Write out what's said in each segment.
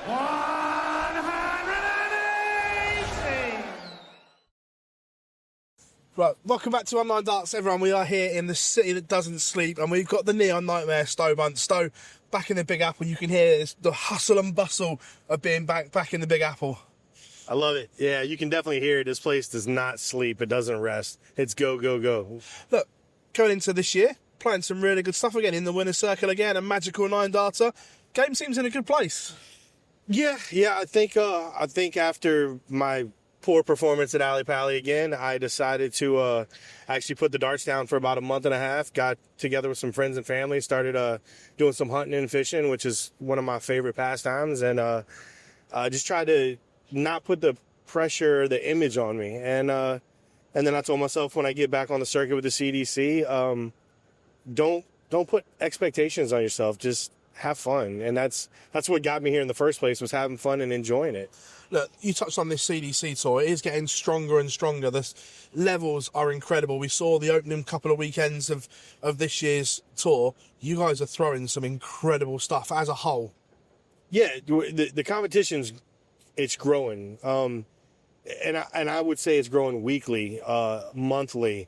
180. Right, welcome back to Online Darts, everyone. We are here in the city that doesn't sleep, and we've got the neon nightmare, Stowe Buntz. Stowe, back in the Big Apple. You can hear the hustle and bustle of being back in the Big Apple. I love it. Yeah, you can definitely hear it. This place does not sleep. It doesn't rest. It's go, go, go. Look, going into this year, playing some really good stuff again, in the winner's circle again, a magical 9-darter. Game seems in a good place. Yeah. I think after my poor performance at Ali Pally again, I decided to actually put the darts down for about a month and a half. Got together with some friends and family, started doing some hunting and fishing, which is one of my favorite pastimes, and just tried to not put the pressure, the image on me. And then I told myself when I get back on the circuit with the CDC, don't put expectations on yourself. Just have fun. And that's what got me here in the first place, was having fun and enjoying it. Look, you touched on this CDC tour. It is getting stronger and stronger. The levels are incredible. We saw the opening couple of weekends of this year's tour. You guys are throwing some incredible stuff as a whole. Yeah, the competition's it's growing. And I would say it's growing weekly, monthly,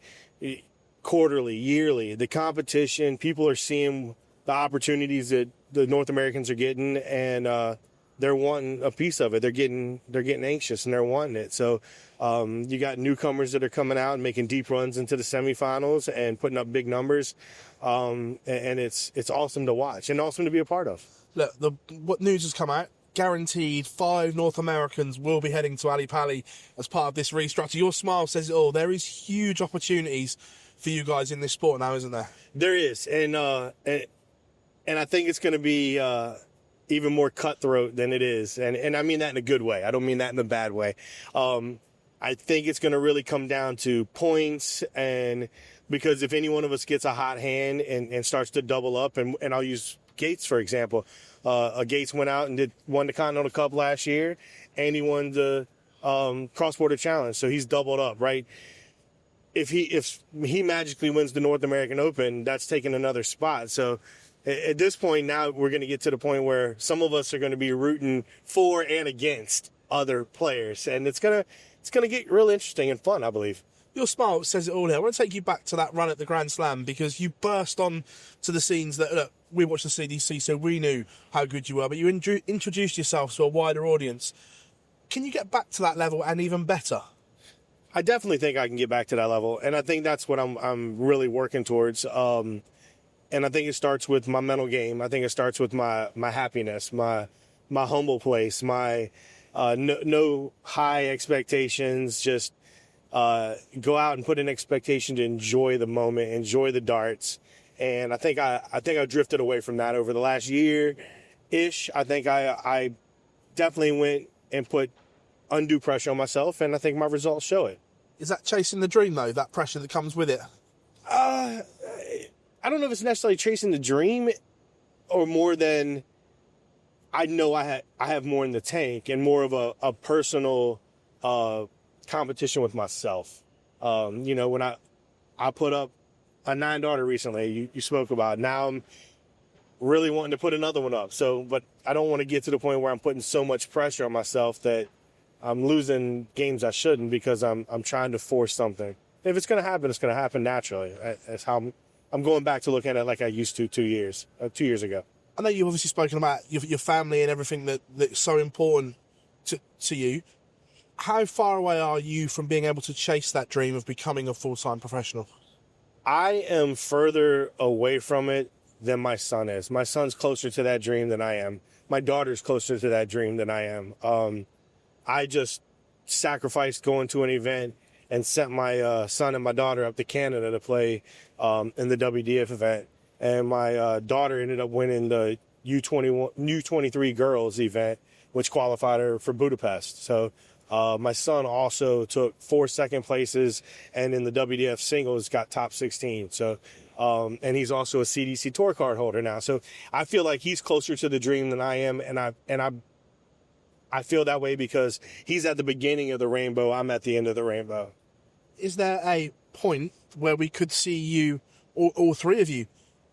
quarterly, yearly. The competition, people are seeing the opportunities that the North Americans are getting, and they're wanting a piece of it. They're getting anxious and they're wanting it. So you got newcomers that are coming out and making deep runs into the semifinals and putting up big numbers, and it's awesome to watch and awesome to be a part of. Look, what news has come out? Guaranteed 5 North Americans will be heading to Ali Pally as part of this restructure. Your smile says it all. There is huge opportunities for you guys in this sport now, isn't there? There is, and I think it's going to be even more cutthroat than it is, and I mean that in a good way. I don't mean that in a bad way. I think it's going to really come down to points, and because if any one of us gets a hot hand and starts to double up, and I'll use Gates for example. Gates went out and won the Continental Cup last year, and he won the cross-border challenge, so he's doubled up, right? If he magically wins the North American Open, that's taking another spot. So at this point now, we're going to get to the point where some of us are going to be rooting for and against other players, and it's gonna get real interesting and fun, I believe. Your smile says it all here. I want to take you back to that run at the Grand Slam, because you burst on to the scenes that, look, we watched the CDC, so we knew how good you were, but you introduced yourself to a wider audience. Can you get back to that level and even better? I definitely think I can get back to that level, and I think that's what I'm really working towards. And I think it starts with my mental game. I think it starts with my happiness, my humble place, my no high expectations, just go out and put an expectation to enjoy the moment, enjoy the darts. And I think I drifted away from that over the last year-ish. I think I definitely went and put undue pressure on myself, and I think my results show it. Is that chasing the dream, though, that pressure that comes with it? I don't know if it's necessarily chasing the dream, or more than I know I have more in the tank and more of a personal competition with myself. When I put up a 9-darter recently, you spoke about. Now I'm really wanting to put another one up. But I don't want to get to the point where I'm putting so much pressure on myself that I'm losing games I shouldn't, because I'm trying to force something. If it's going to happen, it's going to happen naturally. That's how I'm going back to looking at it like I used to 2 years ago. I know you've obviously spoken about your family and everything that's so important to you. How far away are you from being able to chase that dream of becoming a full-time professional? I am further away from it than my son is. My son's closer to that dream than I am. My daughter's closer to that dream than I am. I just sacrificed going to an event and sent my son and my daughter up to Canada to play in the WDF event. And my daughter ended up winning the U23 girls event, which qualified her for Budapest. So my son also took 4 second places, and in the WDF singles got top 16. So, and he's also a CDC tour card holder now. So I feel like he's closer to the dream than I am, and I feel that way because he's at the beginning of the rainbow. I'm at the end of the rainbow. Is there a point where we could see you, all three of you,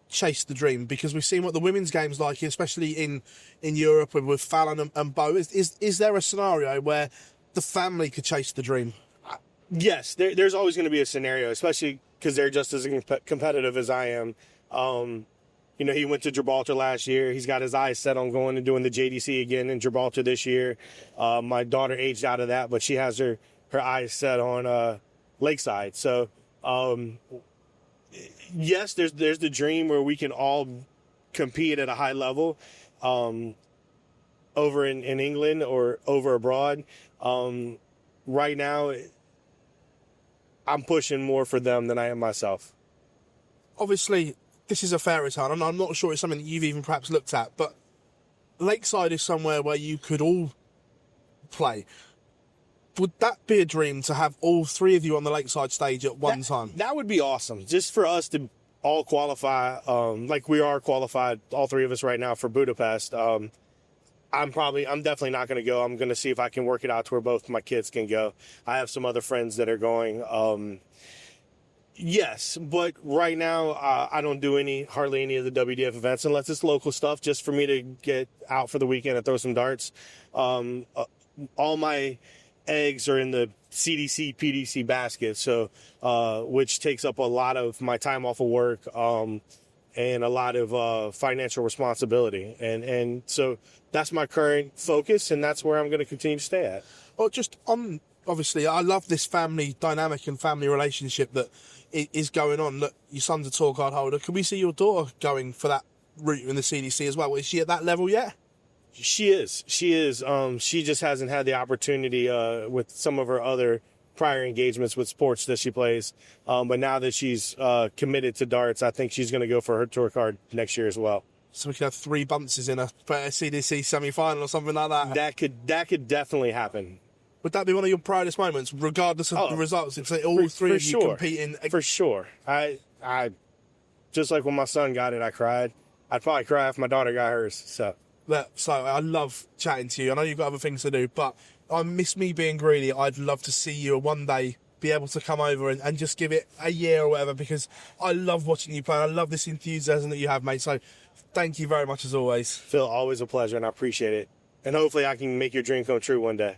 chase the dream? Because we've seen what the women's game's like, especially in Europe with Fallon and Bo. Is there a scenario where the family could chase the dream? Yes, there's always going to be a scenario, especially because they're just as competitive as I am. You know, he went to Gibraltar last year. He's got his eyes set on going and doing the JDC again in Gibraltar this year. My daughter aged out of that, but she has her eyes set on Lakeside. So, yes, there's the dream where we can all compete at a high level over in England or over abroad. Right now, I'm pushing more for them than I am myself. Obviously, this is a fairy tale, and I'm not sure it's something that you've even perhaps looked at, but Lakeside is somewhere where you could all play. Would that be a dream to have all three of you on the Lakeside stage at one time? That would be awesome, just for us to all qualify, like we are qualified, all three of us right now, for Budapest. I'm definitely not going to go. I'm going to see if I can work it out to where both my kids can go. I have some other friends that are going. Yes, but right now I don't do hardly any of the WDF events unless it's local stuff, just for me to get out for the weekend and throw some darts. All my eggs are in the CDC, PDC basket, so which takes up a lot of my time off of work and a lot of financial responsibility. And so that's my current focus, and that's where I'm going to continue to stay at. Well, just on, obviously, I love this family dynamic and family relationship that is going on. Look, your son's a tour card holder. Can we see your daughter going for that route in the CDC as well? Is she at that level yet? She is. She just hasn't had the opportunity with some of her other prior engagements with sports that she plays. But now that she's committed to darts, I think she's going to go for her tour card next year as well. So we could have 3 Buntzes in a CDC semi-final or something like that? That could definitely happen. Would that be one of your proudest moments, regardless of the results? If all three of you competing? For sure. I just like when my son got it, I cried. I'd probably cry if my daughter got hers. So I love chatting to you. I know you've got other things to do, but I miss me being greedy. I'd love to see you one day be able to come over and just give it a year or whatever, because I love watching you play. I love this enthusiasm that you have, mate. So thank you very much as always. Phil, always a pleasure, and I appreciate it. And hopefully I can make your dream come true one day.